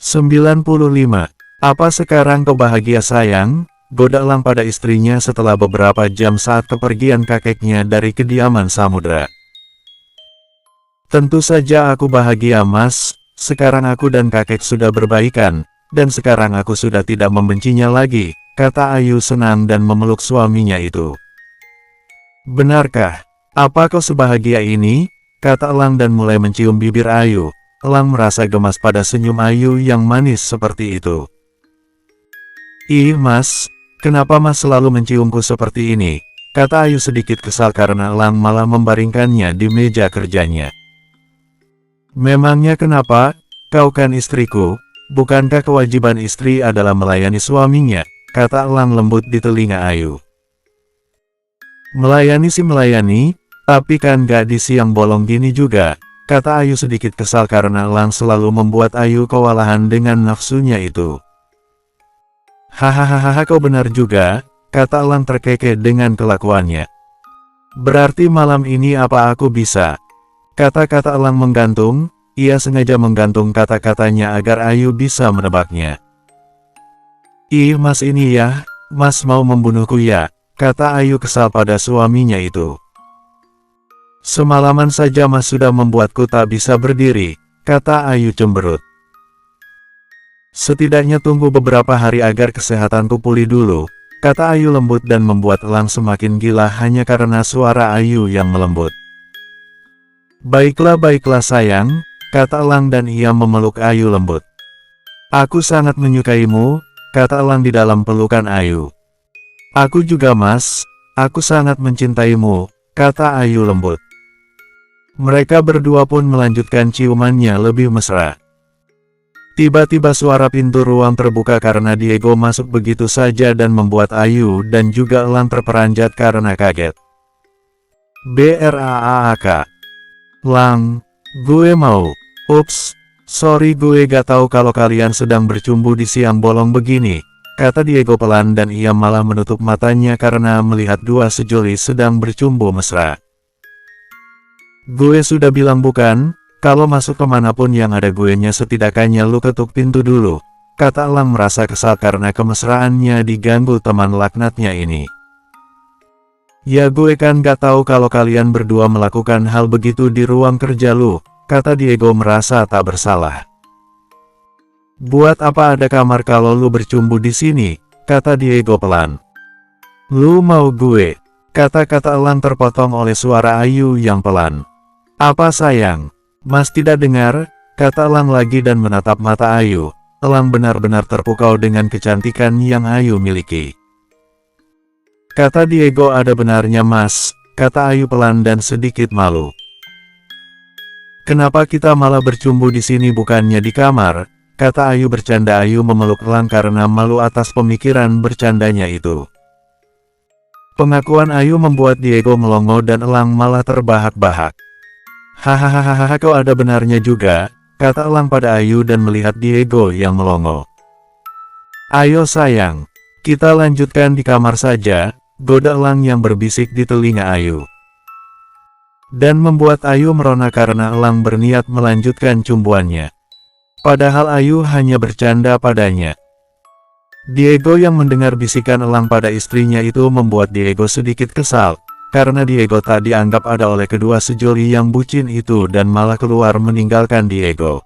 95. Apa sekarang kau bahagia sayang? Goda Elang pada istrinya setelah beberapa jam saat kepergian kakeknya dari kediaman samudera. Tentu saja aku bahagia mas, sekarang aku dan kakek sudah berbaikan, dan sekarang aku sudah tidak membencinya lagi, kata Ayu senang dan memeluk suaminya itu. Benarkah? Apa kau sebahagia ini? Kata Elang dan mulai mencium bibir Ayu. Elang merasa gemas pada senyum Ayu yang manis seperti itu. Ih mas, kenapa mas selalu menciumku seperti ini? Kata Ayu sedikit kesal karena Elang malah membaringkannya di meja kerjanya. Memangnya kenapa? Kau kan istriku, bukankah kewajiban istri adalah melayani suaminya? Kata Elang lembut di telinga Ayu. Melayani sih melayani, tapi kan gak di siang bolong gini juga, kata Ayu sedikit kesal karena Elang selalu membuat Ayu kewalahan dengan nafsunya itu. Hahaha kau benar juga, kata Elang terkekeh dengan kelakuannya. Berarti malam ini apa aku bisa? Kata-kata Elang menggantung, ia sengaja menggantung kata-katanya agar Ayu bisa menebaknya. Ih mas ini ya, mas mau membunuhku ya, kata Ayu kesal pada suaminya itu. Semalaman saja mas sudah membuatku tak bisa berdiri, kata Ayu cemberut. Setidaknya tunggu beberapa hari agar kesehatanku pulih dulu, kata Ayu lembut dan membuat Elang semakin gila hanya karena suara Ayu yang melembut. Baiklah sayang, kata Elang dan ia memeluk Ayu lembut. Aku sangat menyukaimu, kata Elang di dalam pelukan Ayu. Aku juga mas, aku sangat mencintaimu, kata Ayu lembut. Mereka berdua pun melanjutkan ciumannya lebih mesra. Tiba-tiba suara pintu ruang terbuka karena Diego masuk begitu saja dan membuat Ayu dan juga Elang terperanjat karena kaget. BRAAK. Lang, gue mau. Ups, sorry gue gak tahu kalau kalian sedang bercumbu di siang bolong begini, kata Diego pelan dan ia malah menutup matanya karena melihat dua sejoli sedang bercumbu mesra. Gue sudah bilang bukan? Kalau masuk kemanapun yang ada gue-nya setidaknya lu ketuk pintu dulu, kata Elang merasa kesal karena kemesraannya diganggu teman laknatnya ini. Ya gue kan gak tahu kalau kalian berdua melakukan hal begitu di ruang kerja lu, kata Diego merasa tak bersalah. Buat apa ada kamar kalau lu bercumbu di sini, kata Diego pelan. Lu mau gue, kata-kata Elang terpotong oleh suara Ayu yang pelan. Apa sayang? Mas tidak dengar, kata Elang lagi dan menatap mata Ayu. Elang benar-benar terpukau dengan kecantikan yang Ayu miliki. Kata Diego ada benarnya mas, kata Ayu pelan dan sedikit malu. Kenapa kita malah bercumbu di sini bukannya di kamar, kata Ayu bercanda. Ayu memeluk Elang karena malu atas pemikiran bercandanya itu. Pengakuan Ayu membuat Diego melongo dan Elang malah terbahak-bahak. Hahaha kau ada benarnya juga, kata Elang pada Ayu dan melihat Diego yang melongo. Ayo sayang, kita lanjutkan di kamar saja, goda Elang yang berbisik di telinga Ayu. Dan membuat Ayu merona karena Elang berniat melanjutkan cumbuannya. Padahal Ayu hanya bercanda padanya. Diego yang mendengar bisikan Elang pada istrinya itu membuat Diego sedikit kesal. Karena Diego tak dianggap ada oleh kedua sejoli yang bucin itu dan malah keluar meninggalkan Diego.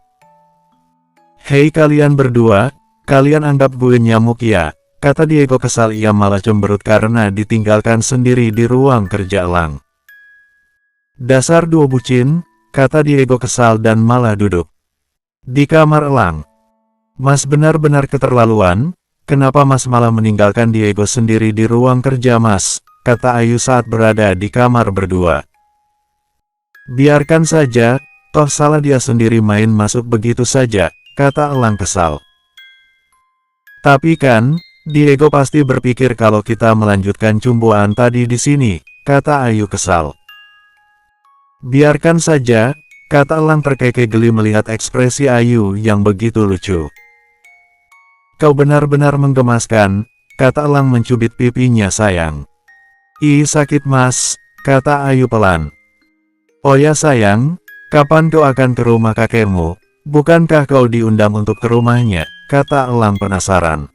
Hei kalian berdua, kalian anggap gue nyamuk ya, kata Diego kesal. Ia malah cemberut karena ditinggalkan sendiri di ruang kerja Elang. Dasar dua bucin, kata Diego kesal dan malah duduk di kamar Elang. Mas benar-benar keterlaluan, kenapa mas malah meninggalkan Diego sendiri di ruang kerja mas? Kata Ayu saat berada di kamar berdua. Biarkan saja, toh salah dia sendiri main masuk begitu saja, kata Elang kesal. Tapi kan, Diego pasti berpikir kalau kita melanjutkan cumbuan tadi di sini, kata Ayu kesal. Biarkan saja, kata Elang terkekeh geli melihat ekspresi Ayu yang begitu lucu. Kau benar-benar menggemaskan, kata Elang mencubit pipinya sayang. Ih sakit mas, kata Ayu pelan. Oh ya sayang, kapan kau akan ke rumah kakekmu, bukankah kau diundang untuk ke rumahnya? Kata Elang penasaran.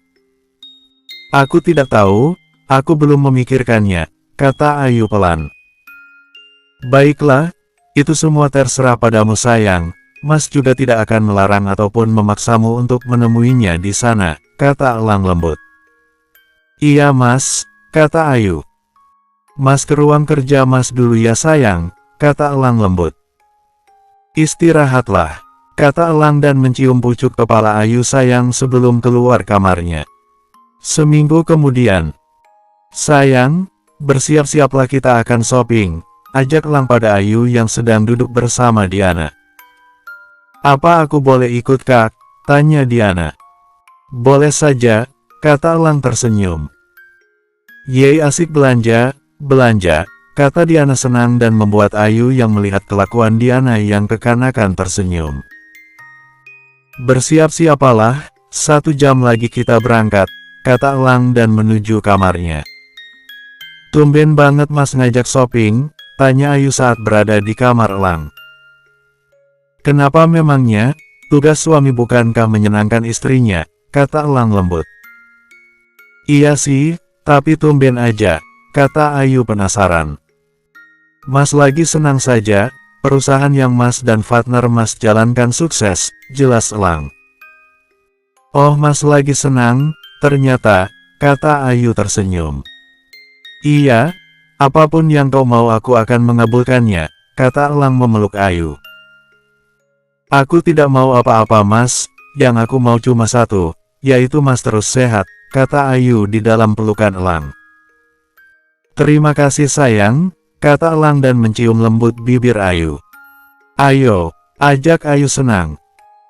Aku tidak tahu, aku belum memikirkannya, kata Ayu pelan. Baiklah, itu semua terserah padamu sayang, Mas juga tidak akan melarang ataupun memaksamu untuk menemuinya di sana, kata Elang lembut. Iya Mas, kata Ayu. Mas ke ruang kerja Mas dulu ya sayang, kata Elang lembut. Istirahatlah, kata Elang dan mencium pucuk kepala Ayu sayang sebelum keluar kamarnya. Seminggu kemudian. Sayang, bersiap-siaplah kita akan shopping, ajak Elang pada Ayu yang sedang duduk bersama Diana. Apa aku boleh ikut Kak? Tanya Diana. Boleh saja, kata Elang tersenyum. Yeay asik belanja, kata Diana senang dan membuat Ayu yang melihat kelakuan Diana yang kekanakan tersenyum. Bersiap-siapalah, 1 jam lagi kita berangkat, kata Elang dan menuju kamarnya. Tumben banget Mas ngajak shopping, tanya Ayu saat berada di kamar Elang. Kenapa memangnya? Tugas suami bukankah menyenangkan istrinya, kata Elang lembut. Iya sih, tapi tumben aja, kata Ayu penasaran. Mas lagi senang saja, perusahaan yang Mas dan partner Mas jalankan sukses, jelas Elang. Oh Mas lagi senang, ternyata, kata Ayu tersenyum. Iya, apapun yang kau mau aku akan mengabulkannya, kata Elang memeluk Ayu. Aku tidak mau apa-apa Mas, yang aku mau cuma satu, yaitu Mas terus sehat, kata Ayu di dalam pelukan Elang. Terima kasih sayang, kata Elang dan mencium lembut bibir Ayu. Ayo, ajak Ayu senang.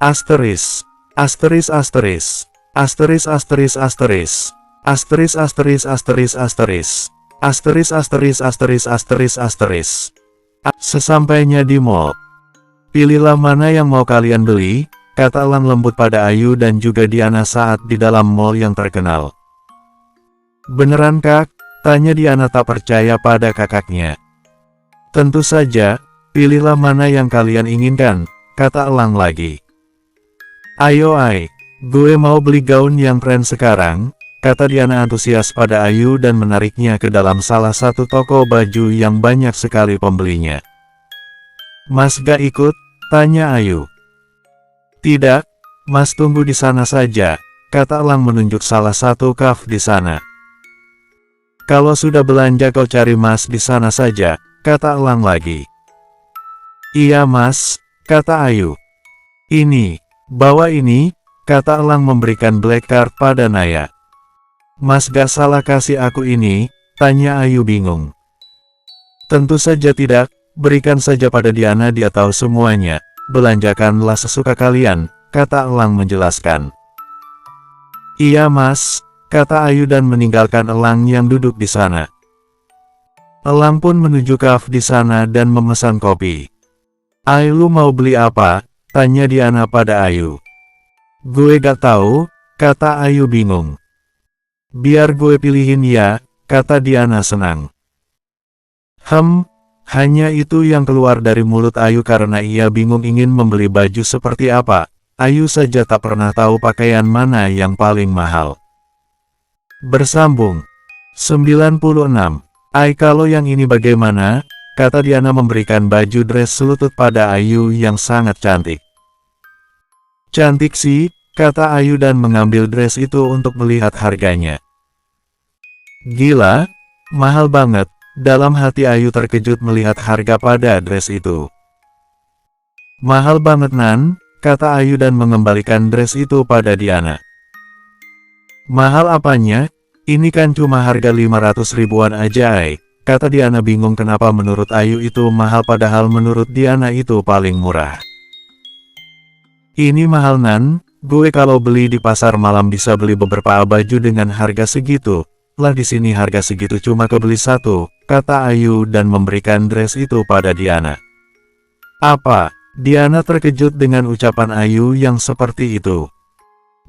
Asteris, asteris asteris, asteris asteris asteris, asteris asteris asteris asteris, asteris asteris asteris asteris asteris. Sesampainya di mall. Pilihlah mana yang mau kalian beli, kata Elang lembut pada Ayu dan juga Diana saat di dalam mall yang terkenal. Beneran Kak? Tanya Diana tak percaya pada kakaknya. Tentu saja, pilihlah mana yang kalian inginkan, kata Elang lagi. Ayo gue mau beli gaun yang keren sekarang, kata Diana antusias pada Ayu dan menariknya ke dalam salah satu toko baju yang banyak sekali pembelinya. Mas gak ikut? Tanya Ayu. Tidak, Mas tunggu di sana saja, kata Elang menunjuk salah satu kafe di sana. Kalau sudah belanja kau cari Mas di sana saja, kata Elang lagi. Iya Mas, kata Ayu. Ini, bawa ini, kata Elang memberikan black card pada Naya. Mas gak salah kasih aku ini, tanya Ayu bingung. Tentu saja tidak. Berikan saja pada Diana dia tahu semuanya, belanjakanlah sesuka kalian, kata Elang menjelaskan. Iya Mas, kata Ayu dan meninggalkan Elang yang duduk di sana. Elang pun menuju kafe di sana dan memesan kopi. Ayu mau beli apa? Tanya Diana pada Ayu. Gue gak tahu, kata Ayu bingung. Biar gue pilihin ya, kata Diana senang. Hanya itu yang keluar dari mulut Ayu karena ia bingung ingin membeli baju seperti apa. Ayu saja tak pernah tahu pakaian mana yang paling mahal. Bersambung 96. Kalau yang ini bagaimana? Kata Diana memberikan baju dress selutut pada Ayu yang sangat cantik. Cantik sih, kata Ayu dan mengambil dress itu untuk melihat harganya. Gila, mahal banget. Dalam hati Ayu terkejut melihat harga pada dress itu. Mahal banget Nan, kata Ayu dan mengembalikan dress itu pada Diana. Mahal apanya? Ini kan cuma harga 500 ribuan aja kata Diana bingung kenapa menurut Ayu itu mahal padahal menurut Diana itu paling murah. Ini mahal Nan, gue kalau beli di pasar malam bisa beli beberapa baju dengan harga segitu. Lah di sini harga segitu cuma kebeli satu, kata Ayu dan memberikan dress itu pada Diana. Apa? Diana terkejut dengan ucapan Ayu yang seperti itu.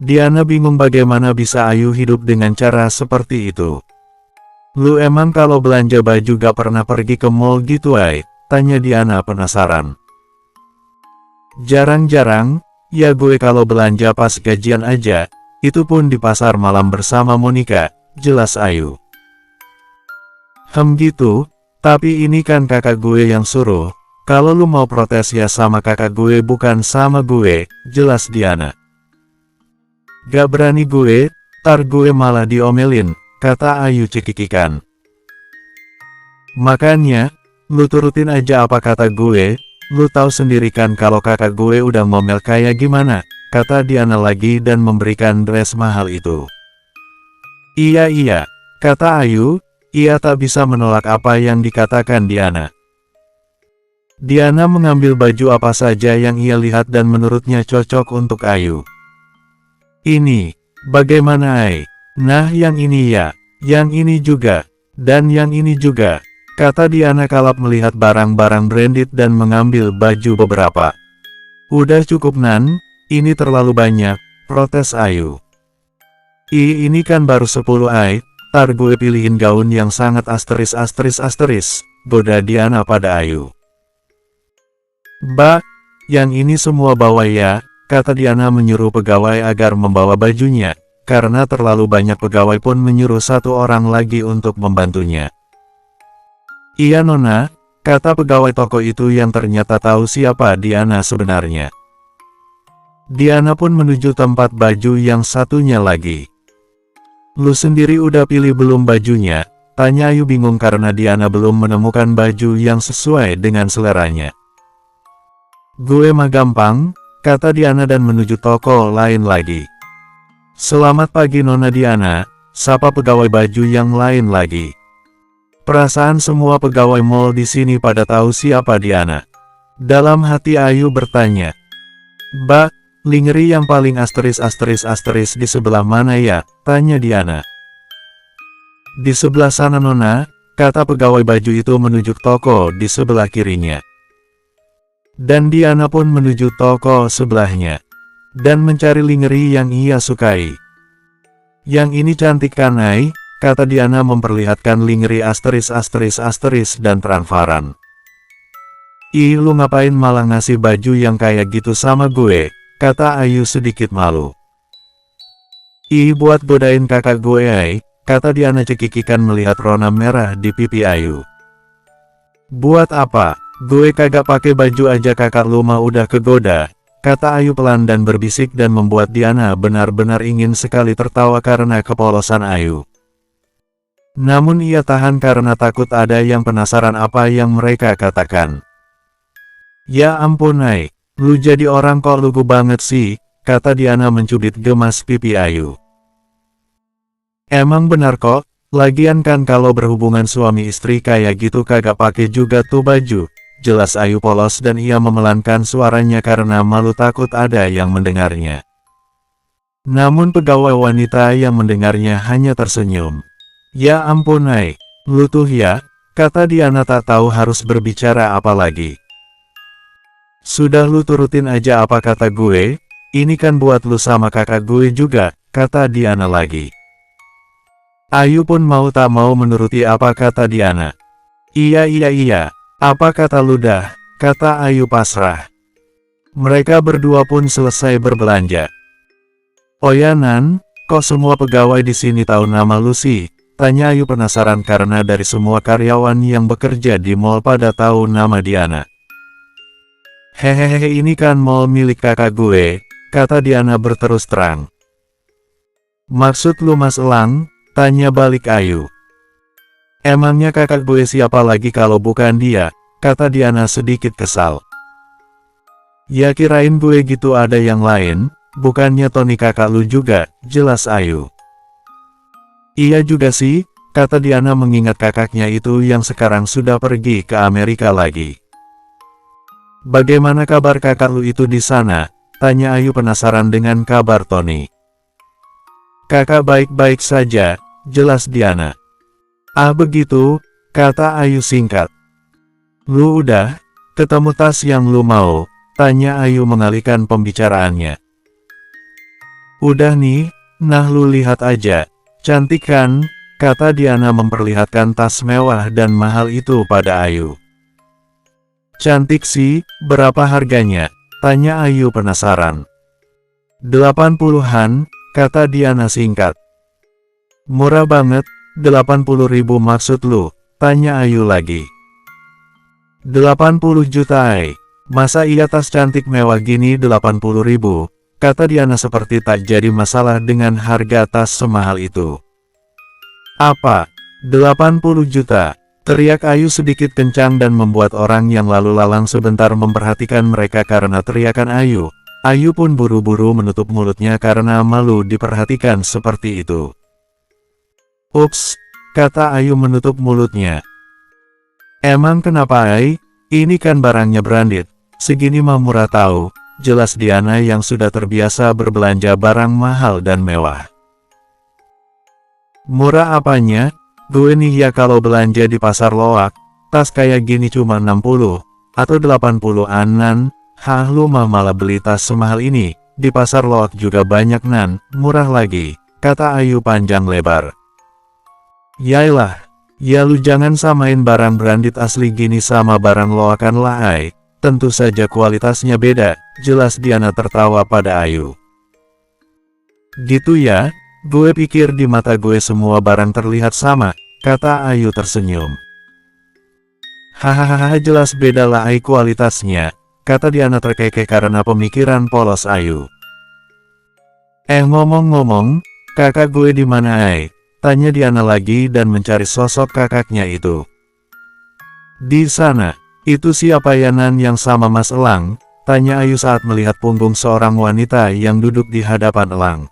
Diana bingung bagaimana bisa Ayu hidup dengan cara seperti itu. Lu emang kalau belanja baju gak pernah pergi ke mall gitu tanya Diana penasaran. Jarang-jarang, Ya gue kalau belanja pas gajian aja, itu pun di pasar malam bersama Monica, jelas Ayu. Gitu, tapi ini kan kakak gue yang suruh, kalau lu mau protes ya sama kakak gue bukan sama gue, jelas Diana. Gak berani gue, tar gue malah diomelin, kata Ayu cekikikan. Makanya, lu turutin aja apa kata gue, lu tahu sendiri kan kalau kakak gue udah ngomel kayak gimana, kata Diana lagi dan memberikan dress mahal itu. Iya, kata Ayu, ia tak bisa menolak apa yang dikatakan Diana. Diana mengambil baju apa saja yang ia lihat dan menurutnya cocok untuk Ayu. Ini, bagaimana Ay? Nah yang ini ya, yang ini juga, dan yang ini juga, kata Diana kalap melihat barang-barang branded dan mengambil baju beberapa. Udah cukup Nan, ini terlalu banyak, protes Ayu. Ini kan baru 10 Ay, tar gue pilihin gaun yang sangat asteris, goda Diana pada Ayu. Mbak, yang ini semua bawa ya, kata Diana menyuruh pegawai agar membawa bajunya, karena terlalu banyak pegawai pun menyuruh satu orang lagi untuk membantunya. Iya Nona, kata pegawai toko itu yang ternyata tahu siapa Diana sebenarnya. Diana pun menuju tempat baju yang satunya lagi. Lu sendiri udah pilih belum bajunya? Tanya Ayu bingung karena Diana belum menemukan baju yang sesuai dengan seleranya. Gue mah gampang, kata Diana dan menuju toko lain lagi. Selamat pagi Nona Diana, sapa pegawai baju yang lain lagi. Perasaan semua pegawai mall di sini pada tahu siapa Diana. Dalam hati Ayu bertanya. Mbak, lingerie yang paling asteris di sebelah mana ya? Tanya Diana. Di sebelah sana Nona, kata pegawai baju itu menuju toko di sebelah kirinya. Dan Diana pun menuju toko sebelahnya. Dan mencari lingerie yang ia sukai. Yang ini cantik kan Ay? Kata Diana memperlihatkan lingerie asteris dan transparan. Ih lu ngapain malah ngasih baju yang kayak gitu sama gue? Kata Ayu sedikit malu. Ih buat godain kakak gue Ay, kata Diana cekikikan melihat rona merah di pipi Ayu. Buat apa? Gue kagak pakai baju aja kakak lu mah udah kegoda, kata Ayu pelan dan berbisik dan membuat Diana benar-benar ingin sekali tertawa karena kepolosan Ayu. Namun ia tahan karena takut ada yang penasaran apa yang mereka katakan. Ya ampun Ay, lu jadi orang kok lugu banget sih, kata Diana mencubit gemas pipi Ayu. Emang benar kok, lagian kan kalau berhubungan suami istri kayak gitu kagak pakai juga tuh baju. Jelas Ayu polos dan ia memelankan suaranya karena malu takut ada yang mendengarnya. Namun pegawai wanita yang mendengarnya hanya tersenyum. Ya ampun Ay, lu tuh ya, kata Diana tak tahu harus berbicara apa lagi. Sudah lu turutin aja apa kata gue, ini kan buat lu sama kakak gue juga, kata Diana lagi. Ayu pun mau tak mau menuruti apa kata Diana. Iya. Apa kata lu dah, kata Ayu pasrah. Mereka berdua pun selesai berbelanja. Oh ya Nan, kok semua pegawai di sini tahu nama lu sih? Tanya Ayu penasaran karena dari semua karyawan yang bekerja di mall pada tahu nama Diana. Hehehe ini kan mall milik kakak gue, kata Diana berterus terang. Maksud lu Mas Elang? Tanya balik Ayu. Emangnya kakak gue siapa lagi kalau bukan dia, kata Diana sedikit kesal. Ya kirain gue gitu ada yang lain, bukannya Tony kakak lu juga, jelas Ayu. Iya juga sih, kata Diana mengingat kakaknya itu yang sekarang sudah pergi ke Amerika lagi. Bagaimana kabar kakak lu itu di sana? Tanya Ayu penasaran dengan kabar Tony. Kakak baik-baik saja, jelas Diana. Ah begitu, kata Ayu singkat. Lu udah ketemu tas yang lu mau? Tanya Ayu mengalihkan pembicaraannya. Udah nih, nah lu lihat aja, cantik kan? Kata Diana memperlihatkan tas mewah dan mahal itu pada Ayu. Cantik sih, berapa harganya? Tanya Ayu penasaran. 80-an, kata Diana singkat. Murah banget, 80.000 maksud lu, tanya Ayu lagi. 80 juta masa iya tas cantik mewah gini 80.000, kata Diana seperti tak jadi masalah dengan harga tas semahal itu. Apa? 80 juta? Teriak Ayu sedikit kencang dan membuat orang yang lalu lalang sebentar memperhatikan mereka karena teriakan Ayu. Ayu pun buru-buru menutup mulutnya karena malu diperhatikan seperti itu. Ups, kata Ayu menutup mulutnya. Emang kenapa Ini kan barangnya branded, segini mah murah tahu, jelas Diana yang sudah terbiasa berbelanja barang mahal dan mewah. Murah apanya? Gue nih ya kalau belanja di pasar loak, tas kayak gini cuma 60 atau 80-anan, lu mah malah beli tas semahal ini, di pasar loak juga banyak nan, murah lagi, kata Ayu panjang lebar. Yailah, ya lu jangan samain barang branded asli gini sama barang loakan lah tentu saja kualitasnya beda, jelas Diana tertawa pada Ayu. Gitu ya? Gue pikir di mata gue semua barang terlihat sama, kata Ayu tersenyum. Hahaha jelas beda lah kualitasnya, kata Diana terkekeh karena pemikiran polos Ayu. Ngomong-ngomong, kakak gue di mana tanya Diana lagi dan mencari sosok kakaknya itu. Di sana, itu siapa ya nan yang sama Mas Elang, tanya Ayu saat melihat punggung seorang wanita yang duduk di hadapan Elang.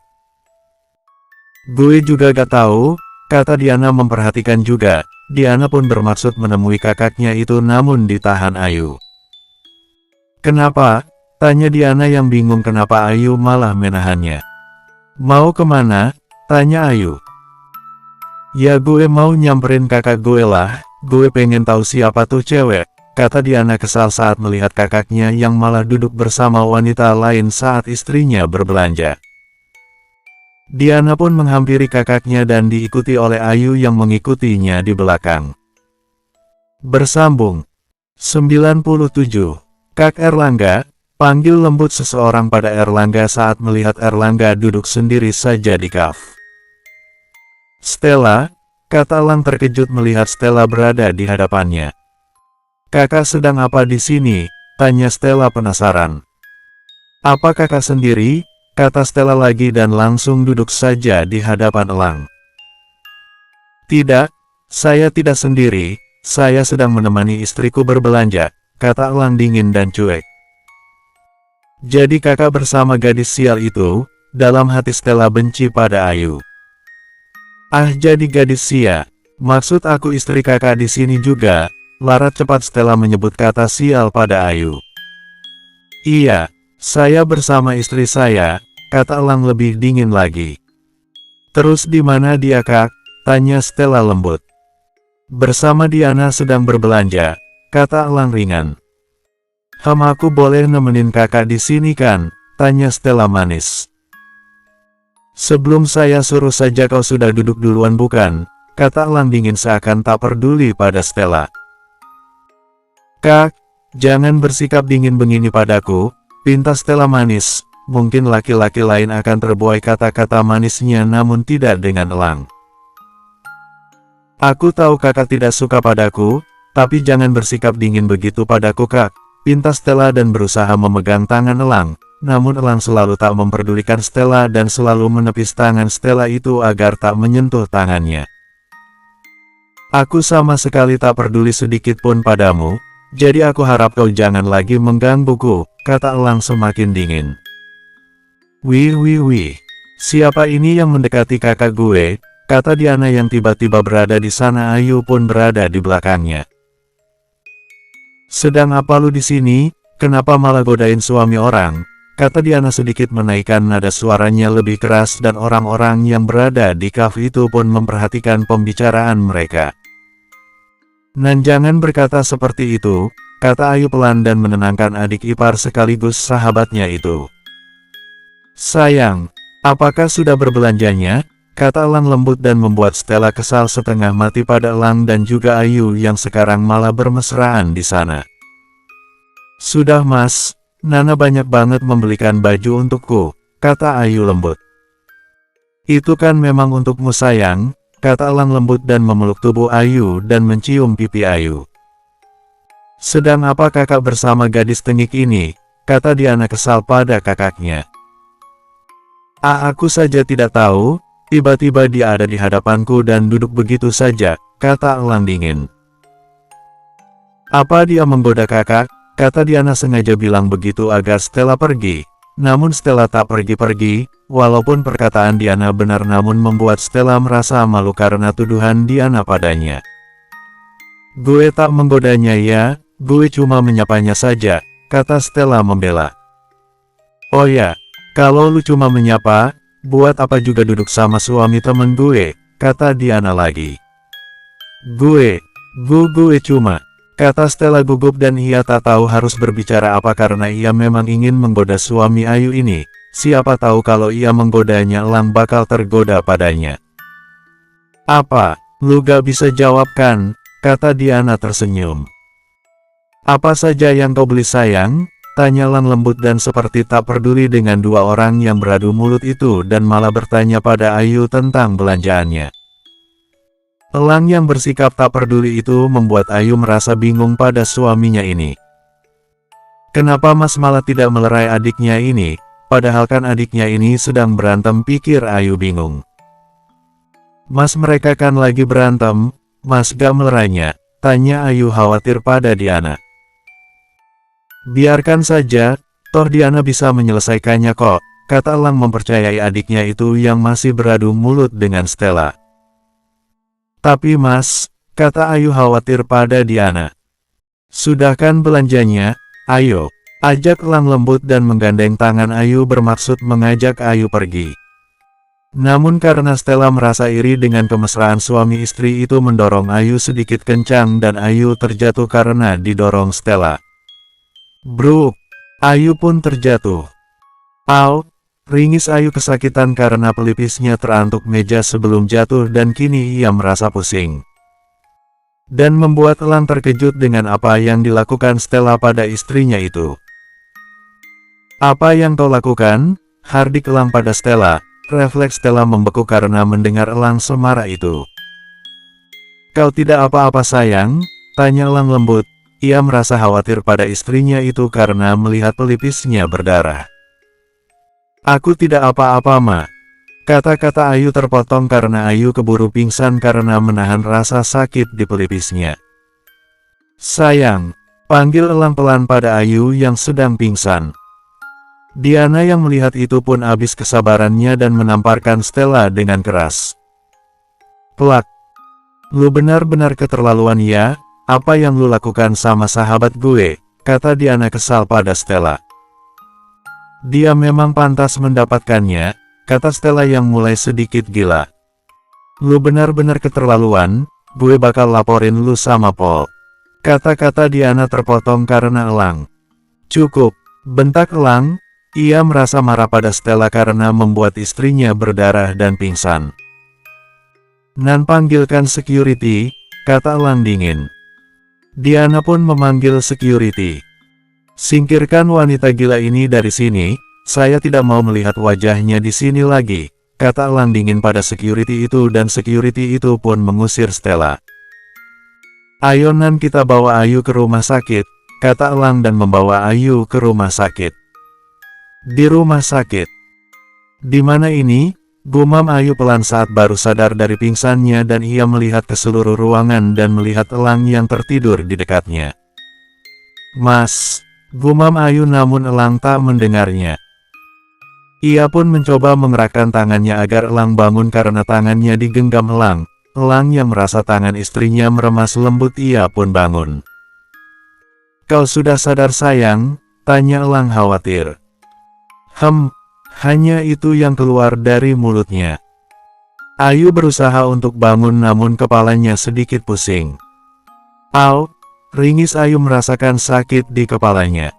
Gue juga gak tahu, kata Diana memperhatikan juga. Diana pun bermaksud menemui kakaknya itu namun ditahan Ayu. Kenapa? Tanya Diana yang bingung kenapa Ayu malah menahannya. Mau kemana? Tanya Ayu. Ya gue mau nyamperin kakak gue lah, gue pengen tahu siapa tuh cewek, kata Diana kesal saat melihat kakaknya yang malah duduk bersama wanita lain saat istrinya berbelanja. Diana pun menghampiri kakaknya dan diikuti oleh Ayu yang mengikutinya di belakang. Bersambung 97. Kak Erlangga, panggil lembut seseorang pada Erlangga saat melihat Erlangga duduk sendiri saja di kaf. Stella, kata Elang terkejut melihat Stella berada di hadapannya. Kakak sedang apa di sini? Tanya Stella penasaran. Apa kakak sendiri? Kata Stella lagi dan langsung duduk saja di hadapan Elang. Tidak, saya tidak sendiri, saya sedang menemani istriku berbelanja, kata Elang dingin dan cuek. Jadi kakak bersama gadis sial itu? Dalam hati Stella benci pada Ayu. Ah jadi gadis sial, maksud aku istri kakak di sini juga, larat cepat Stella menyebut kata sial pada Ayu. Iya. Saya bersama istri saya, kata Elang lebih dingin lagi. Terus di mana dia kak? Tanya Stella lembut. Bersama Diana sedang berbelanja, kata Elang ringan. Aku boleh nemenin kakak di sini kan? Tanya Stella manis. Sebelum saya suruh saja kau sudah duduk duluan bukan? Kata Elang dingin seakan tak peduli pada Stella. Kak, jangan bersikap dingin begini padaku. Pinta Stella manis, mungkin laki-laki lain akan terbuai kata-kata manisnya namun tidak dengan Elang. Aku tahu kakak tidak suka padaku, tapi jangan bersikap dingin begitu padaku kak, pinta Stella dan berusaha memegang tangan Elang, namun Elang selalu tak memperdulikan Stella dan selalu menepis tangan Stella itu agar tak menyentuh tangannya. Aku sama sekali tak peduli sedikit pun padamu, jadi aku harap kau jangan lagi menggangguku, kata Elang semakin dingin. Wih, siapa ini yang mendekati kakak gue? Kata Diana yang tiba-tiba berada di sana. Ayu pun berada di belakangnya. Sedang apa lu di sini? Kenapa malah godain suami orang? Kata Diana sedikit menaikkan nada suaranya lebih keras dan orang-orang yang berada di kafe itu pun memperhatikan pembicaraan mereka. Nan jangan berkata seperti itu, kata Ayu pelan dan menenangkan adik ipar sekaligus sahabatnya itu. Sayang, apakah sudah berbelanjanya? Kata Elang lembut dan membuat Stella kesal setengah mati pada Elang dan juga Ayu yang sekarang malah bermesraan di sana. Sudah mas, Nana banyak banget membelikan baju untukku, kata Ayu lembut. Itu kan memang untukmu sayang, kata Elang lembut dan memeluk tubuh Ayu dan mencium pipi Ayu. Sedang apa kakak bersama gadis tengik ini, kata Diana kesal pada kakaknya. Aku saja tidak tahu, tiba-tiba dia ada di hadapanku dan duduk begitu saja, kata Elang dingin. Apa dia menggoda kakak, kata Diana sengaja bilang begitu agar Stella pergi. Namun Stella tak pergi-pergi, walaupun perkataan Diana benar namun membuat Stella merasa malu karena tuduhan Diana padanya. Gue tak menggodanya ya, gue cuma menyapanya saja, kata Stella membela. Oh ya, kalau lu cuma menyapa, buat apa juga duduk sama suami temen gue, kata Diana lagi. Gue cuma, kata Stella gugup dan ia tak tahu harus berbicara apa karena ia memang ingin menggoda suami Ayu ini. Siapa tahu kalau ia menggodanya Elang bakal tergoda padanya. Apa, lu gak bisa jawab kan, kata Diana tersenyum. Apa saja yang kau beli sayang, tanya Elang lembut dan seperti tak peduli dengan dua orang yang beradu mulut itu dan malah bertanya pada Ayu tentang belanjaannya. Elang yang bersikap tak peduli itu membuat Ayu merasa bingung pada suaminya ini. Kenapa Mas malah tidak melerai adiknya ini, padahal kan adiknya ini sedang berantem, pikir Ayu bingung. Mas mereka kan lagi berantem, Mas gak melerainya, tanya Ayu khawatir pada Diana. Biarkan saja, toh Diana bisa menyelesaikannya kok, kata Elang mempercayai adiknya itu yang masih beradu mulut dengan Stella. Tapi Mas, kata Ayu khawatir pada Diana. Sudah kan belanjanya, ayo, ajak Elang lembut dan menggandeng tangan Ayu bermaksud mengajak Ayu pergi. Namun karena Stella merasa iri dengan kemesraan suami istri itu mendorong Ayu sedikit kencang dan Ayu terjatuh karena didorong Stella. Bruk, Ayu pun terjatuh. Au! Ringis Ayu kesakitan karena pelipisnya terantuk meja sebelum jatuh dan kini ia merasa pusing. Dan membuat Elang terkejut dengan apa yang dilakukan Stella pada istrinya itu. Apa yang kau lakukan? Hardik Elang pada Stella. Refleks Stella membeku karena mendengar Elang semarah itu. Kau tidak apa-apa sayang? Tanya Elang lembut. Ia merasa khawatir pada istrinya itu karena melihat pelipisnya berdarah. Aku tidak apa-apa Ma. Kata-kata Ayu terpotong karena Ayu keburu pingsan karena menahan rasa sakit di pelipisnya. Sayang, panggil Elang pelan pada Ayu yang sedang pingsan. Diana yang melihat itu pun habis kesabarannya dan menamparkan Stella dengan keras. Plak. Lu benar-benar keterlaluan ya, apa yang lu lakukan sama sahabat gue, kata Diana kesal pada Stella. Dia memang pantas mendapatkannya, kata Stella yang mulai sedikit gila. Lu benar-benar keterlaluan, gue bakal laporin lu sama Paul. Kata-kata Diana terpotong karena Elang. Cukup, bentak Elang. Ia merasa marah pada Stella karena membuat istrinya berdarah dan pingsan. Nan panggilkan security, kata Elang dingin. Diana pun memanggil security. Singkirkan wanita gila ini dari sini, saya tidak mau melihat wajahnya di sini lagi, kata Elang dingin pada security itu dan security itu pun mengusir Stella. Ayo Nan kita bawa Ayu ke rumah sakit, kata Elang dan membawa Ayu ke rumah sakit. Di rumah sakit. Di mana ini? Gumam Ayu pelan saat baru sadar dari pingsannya dan ia melihat ke seluruh ruangan dan melihat Elang yang tertidur di dekatnya. Mas, gumam Ayu namun Elang tak mendengarnya. Ia pun mencoba mengerahkan tangannya agar Elang bangun karena tangannya digenggam Elang. Elang yang merasa tangan istrinya meremas lembut ia pun bangun. Kau sudah sadar sayang? Tanya Elang khawatir. Hanya itu yang keluar dari mulutnya. Ayu berusaha untuk bangun namun kepalanya sedikit pusing. Au! Ringis Ayu merasakan sakit di kepalanya.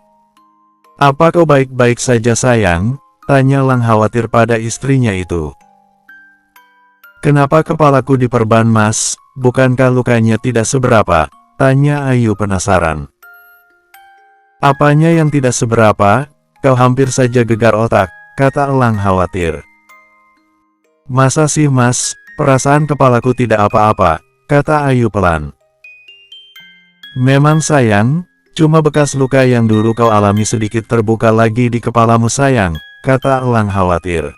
Apa kau baik-baik saja sayang? Tanya Elang khawatir pada istrinya itu. Kenapa kepalaku diperban Mas? Bukankah lukanya tidak seberapa? Tanya Ayu penasaran. Apanya yang tidak seberapa? Kau hampir saja gegar otak, kata Elang khawatir. Masa sih Mas, perasaan kepalaku tidak apa-apa, kata Ayu pelan. Memang sayang, cuma bekas luka yang dulu kau alami sedikit terbuka lagi di kepalamu sayang, kata Elang khawatir.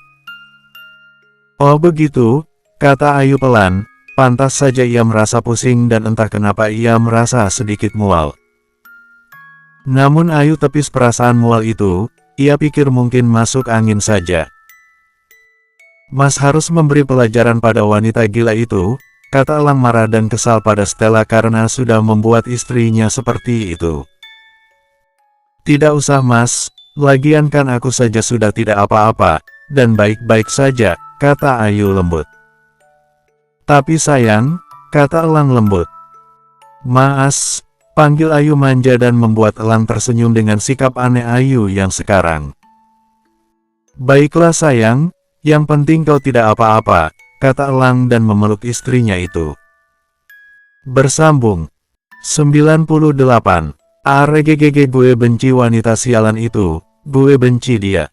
Oh begitu, kata Ayu pelan, pantas saja ia merasa pusing dan entah kenapa ia merasa sedikit mual. Namun Ayu tepis perasaan mual itu, ia pikir mungkin masuk angin saja. Mas harus memberi pelajaran pada wanita gila itu, kata Elang marah dan kesal pada Stella karena sudah membuat istrinya seperti itu. Tidak usah Mas, lagian kan aku saja sudah tidak apa-apa, dan baik-baik saja, kata Ayu lembut. Tapi sayang, kata Elang lembut. Maas, panggil Ayu manja dan membuat Elang tersenyum dengan sikap aneh Ayu yang sekarang. Baiklah sayang, yang penting kau tidak apa-apa, kata Elang dan memeluk istrinya itu. Bersambung 98. Aregegege gue benci wanita sialan itu, gue benci dia.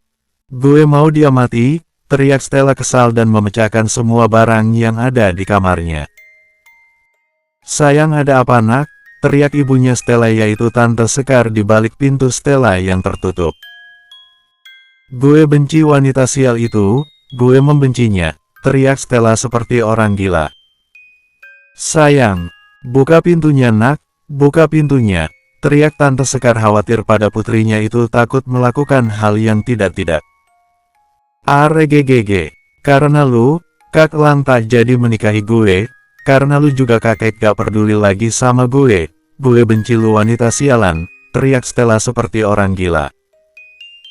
Gue mau dia mati, teriak Stella kesal dan memecahkan semua barang yang ada di kamarnya. Sayang ada apa nak? Teriak ibunya Stella yaitu Tante Sekar di balik pintu Stella yang tertutup. Gue benci wanita sial itu, gue membencinya, teriak Stella seperti orang gila. Sayang, buka pintunya nak, buka pintunya, teriak Tante Sekar khawatir pada putrinya itu takut melakukan hal yang tidak-tidak. Aregegege, karena lu, Kak Elang tak jadi menikahi gue, karena lu juga kakek gak peduli lagi sama gue benci lu wanita sialan, teriak Stella seperti orang gila.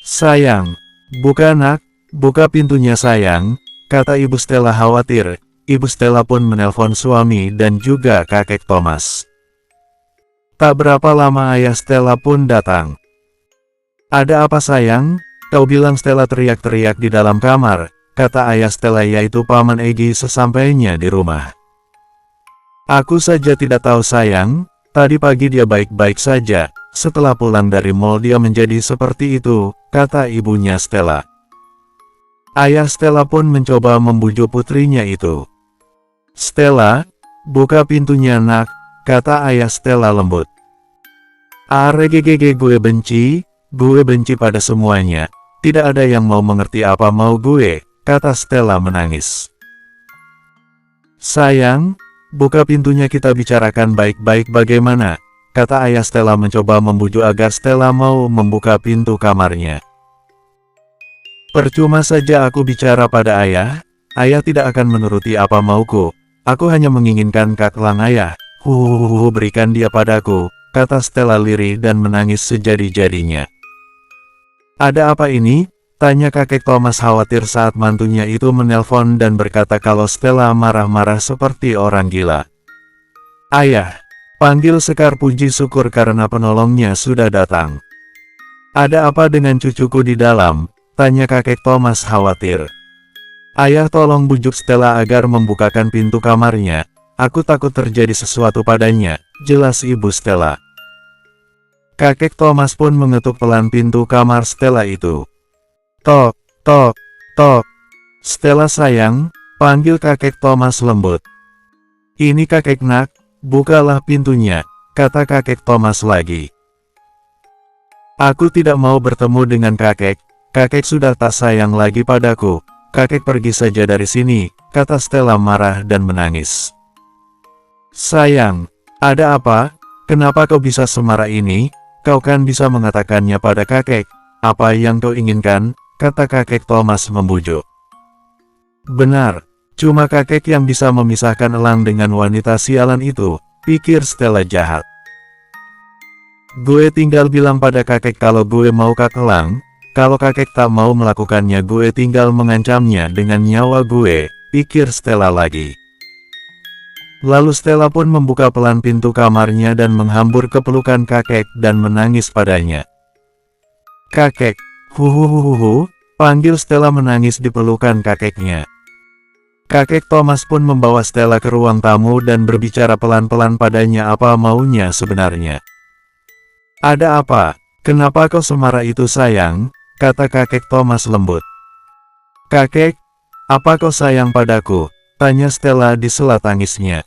Sayang, buka nak, buka pintunya sayang, kata ibu Stella khawatir. Ibu Stella pun menelpon suami dan juga kakek Thomas. Tak berapa lama ayah Stella pun datang. Ada apa sayang? Kau bilang Stella teriak-teriak di dalam kamar, kata ayah Stella yaitu Paman Egi sesampainya di rumah. Aku saja tidak tahu sayang, tadi pagi dia baik-baik saja, setelah pulang dari mall dia menjadi seperti itu, kata ibunya Stella. Ayah Stella pun mencoba membujuk putrinya itu. Stella, buka pintunya nak, kata ayah Stella lembut. Aregegege gue benci pada semuanya, tidak ada yang mau mengerti apa mau gue, kata Stella menangis. Sayang, buka pintunya kita bicarakan baik-baik bagaimana, kata ayah Stella mencoba membujuk agar Stella mau membuka pintu kamarnya. Percuma saja aku bicara pada ayah, ayah tidak akan menuruti apa mauku, aku hanya menginginkan Kak Elang ayah, berikan dia padaku, kata Stella lirih dan menangis sejadi-jadinya. Ada apa ini? Tanya kakek Thomas khawatir saat mantunya itu menelpon dan berkata kalau Stella marah-marah seperti orang gila. Ayah, panggil Sekar puji syukur karena penolongnya sudah datang. Ada apa dengan cucuku di dalam? Tanya kakek Thomas khawatir. Ayah tolong bujuk Stella agar membukakan pintu kamarnya, aku takut terjadi sesuatu padanya, jelas ibu Stella. Kakek Thomas pun mengetuk pelan pintu kamar Stella itu. Tok, tok, tok. Stella sayang, panggil kakek Thomas lembut. Ini kakek nak, bukalah pintunya, kata kakek Thomas lagi. Aku tidak mau bertemu dengan kakek, kakek sudah tak sayang lagi padaku, kakek pergi saja dari sini, kata Stella marah dan menangis. Sayang, ada apa? Kenapa kau bisa semarah ini? Kau kan bisa mengatakannya pada kakek, apa yang kau inginkan? Kata kakek Thomas membujuk. Benar, cuma kakek yang bisa memisahkan Elang dengan wanita sialan itu, pikir Stella jahat. Gue tinggal bilang pada kakek kalau gue mau Kak Elang, kalau kakek tak mau melakukannya gue tinggal mengancamnya dengan nyawa gue, pikir Stella lagi. Lalu Stella pun membuka pelan pintu kamarnya dan menghambur ke pelukan kakek dan menangis padanya. Kakek, panggil Stella menangis di pelukan kakeknya. Kakek Thomas pun membawa Stella ke ruang tamu dan berbicara pelan-pelan padanya apa maunya sebenarnya. Ada apa? Kenapa kau semarah itu sayang? Kata kakek Thomas lembut. Kakek, apa kau sayang padaku? Tanya Stella di sela tangisnya.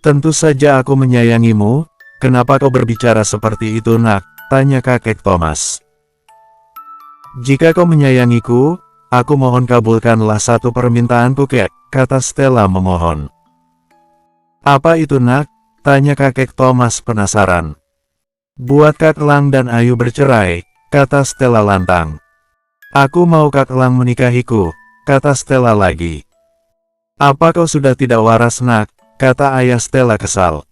Tentu saja aku menyayangimu, kenapa kau berbicara seperti itu nak? Tanya kakek Thomas. Jika kau menyayangiku, aku mohon kabulkanlah satu permintaanku kek, kata Stella memohon. Apa itu nak? Tanya kakek Thomas penasaran. Buat Kak Elang dan Ayu bercerai, kata Stella lantang. Aku mau Kak Elang menikahiku, kata Stella lagi. Apa kau sudah tidak waras nak? Kata ayah Stella kesal.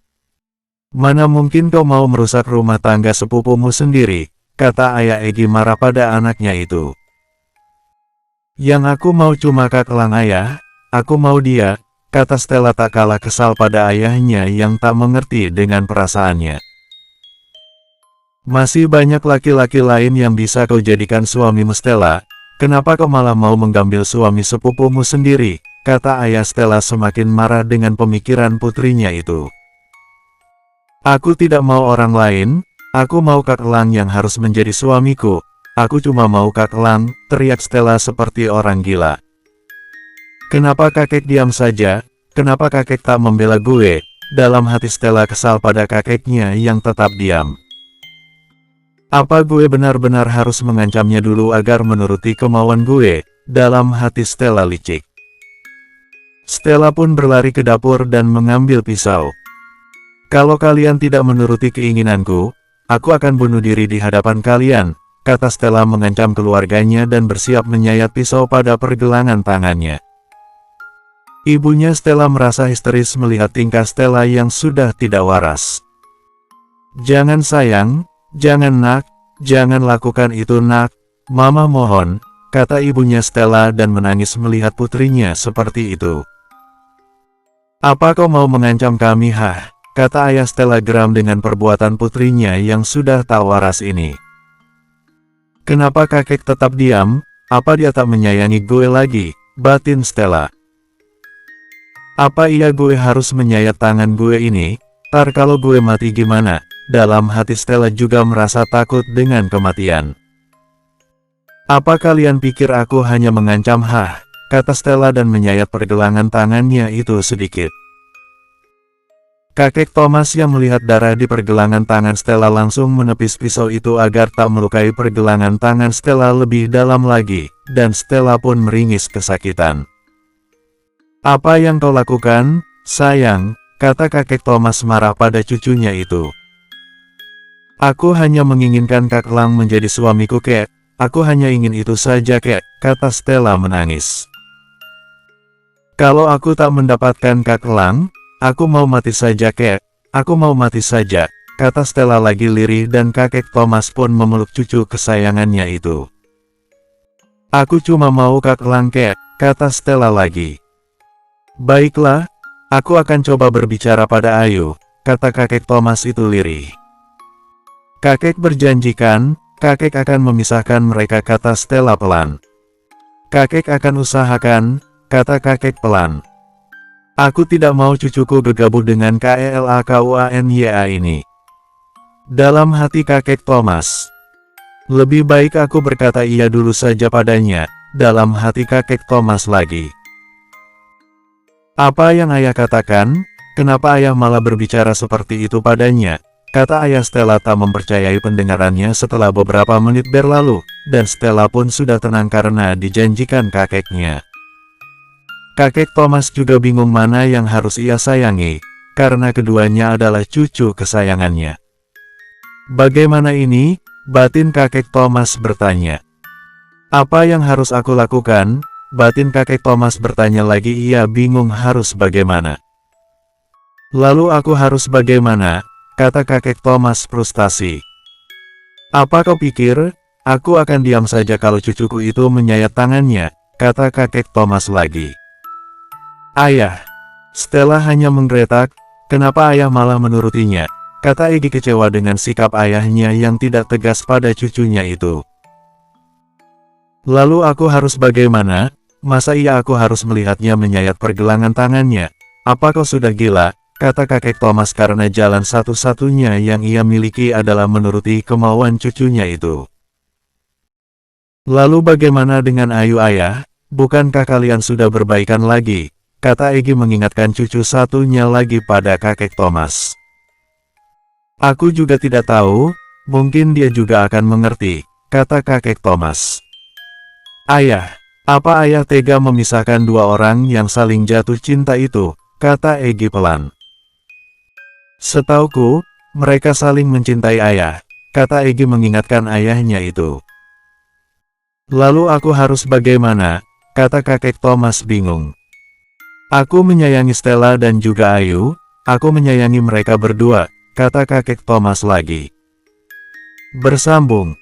Mana mungkin kau mau merusak rumah tangga sepupumu sendiri, kata ayah Egi marah pada anaknya itu. Yang aku mau cuma Kak Elang ayah, aku mau dia, kata Stella tak kalah kesal pada ayahnya yang tak mengerti dengan perasaannya. Masih banyak laki-laki lain yang bisa kau jadikan suamimu Stella, kenapa kau malah mau menggambil suami sepupumu sendiri, kata ayah Stella semakin marah dengan pemikiran putrinya itu. Aku tidak mau orang lain, aku mau Kak Elang yang harus menjadi suamiku, aku cuma mau Kak Elang, teriak Stella seperti orang gila. Kenapa kakek diam saja, kenapa kakek tak membela gue, dalam hati Stella kesal pada kakeknya yang tetap diam. Apa gue benar-benar harus mengancamnya dulu agar menuruti kemauan gue, dalam hati Stella licik. Stella pun berlari ke dapur dan mengambil pisau. Kalau kalian tidak menuruti keinginanku, aku akan bunuh diri di hadapan kalian, kata Stella mengancam keluarganya dan bersiap menyayat pisau pada pergelangan tangannya. Ibunya Stella merasa histeris melihat tingkah Stella yang sudah tidak waras. Jangan sayang, jangan nak, jangan lakukan itu nak, mama mohon, kata ibunya Stella dan menangis melihat putrinya seperti itu. Apa kau mau mengancam kami hah? Kata ayah Stella geram dengan perbuatan putrinya yang sudah tak waras ini. Kenapa kakek tetap diam? Apa dia tak menyayangi gue lagi? Batin Stella. Apa iya gue harus menyayat tangan gue ini? Tar kalau gue mati gimana? Dalam hati Stella juga merasa takut dengan kematian. Apa kalian pikir aku hanya mengancam hah? Kata Stella dan menyayat pergelangan tangannya itu sedikit. Kakek Thomas yang melihat darah di pergelangan tangan Stella langsung menepis pisau itu agar tak melukai pergelangan tangan Stella lebih dalam lagi, dan Stella pun meringis kesakitan. Apa yang kau lakukan, sayang? Kata kakek Thomas marah pada cucunya itu. Aku hanya menginginkan Kak Elang menjadi suamiku kek, aku hanya ingin itu saja kek, kata Stella menangis. Kalau aku tak mendapatkan Kak Elang, aku mau mati saja kek, aku mau mati saja, kata Stella lagi lirih dan kakek Thomas pun memeluk cucu kesayangannya itu. Aku cuma mau Kak Elang kek, kata Stella lagi. Baiklah, aku akan coba berbicara pada Ayu, kata kakek Thomas itu lirih. Kakek berjanjikan, kakek akan memisahkan mereka, kata Stella pelan. Kakek akan usahakan, kata kakek pelan. Aku tidak mau cucuku bergabung dengan KELAKUANYA ini. Dalam hati kakek Thomas. Lebih baik aku berkata iya dulu saja padanya, dalam hati kakek Thomas lagi. Apa yang ayah katakan? Kenapa ayah malah berbicara seperti itu padanya? Kata ayah Stella tak mempercayai pendengarannya setelah beberapa menit berlalu, dan Stella pun sudah tenang karena dijanjikan kakeknya. Kakek Thomas juga bingung mana yang harus ia sayangi, karena keduanya adalah cucu kesayangannya. Bagaimana ini? Batin kakek Thomas bertanya. Apa yang harus aku lakukan? Batin kakek Thomas bertanya lagi, ia bingung harus bagaimana. Lalu aku harus bagaimana? Kata kakek Thomas frustasi. Apa kau pikir, aku akan diam saja kalau cucuku itu menyayat tangannya? Kata kakek Thomas lagi. Ayah. Stella hanya menggeletak, kenapa ayah malah menurutinya? Kata Egi kecewa dengan sikap ayahnya yang tidak tegas pada cucunya itu. Lalu aku harus bagaimana? Masa iya aku harus melihatnya menyayat pergelangan tangannya? Apa kau sudah gila? Kata kakek Thomas karena jalan satu-satunya yang ia miliki adalah menuruti kemauan cucunya itu. Lalu bagaimana dengan Ayu ayah? Bukankah kalian sudah berbaikan lagi? Kata Egi mengingatkan cucu satunya lagi pada kakek Thomas. Aku juga tidak tahu, mungkin dia juga akan mengerti, kata kakek Thomas. Ayah, apa ayah tega memisahkan dua orang yang saling jatuh cinta itu? Kata Egi pelan. Setauku, mereka saling mencintai ayah, kata Egi mengingatkan ayahnya itu. Lalu aku harus bagaimana? Kata kakek Thomas bingung. Aku menyayangi Stella dan juga Ayu, aku menyayangi mereka berdua, kata kakek Thomas lagi. Bersambung.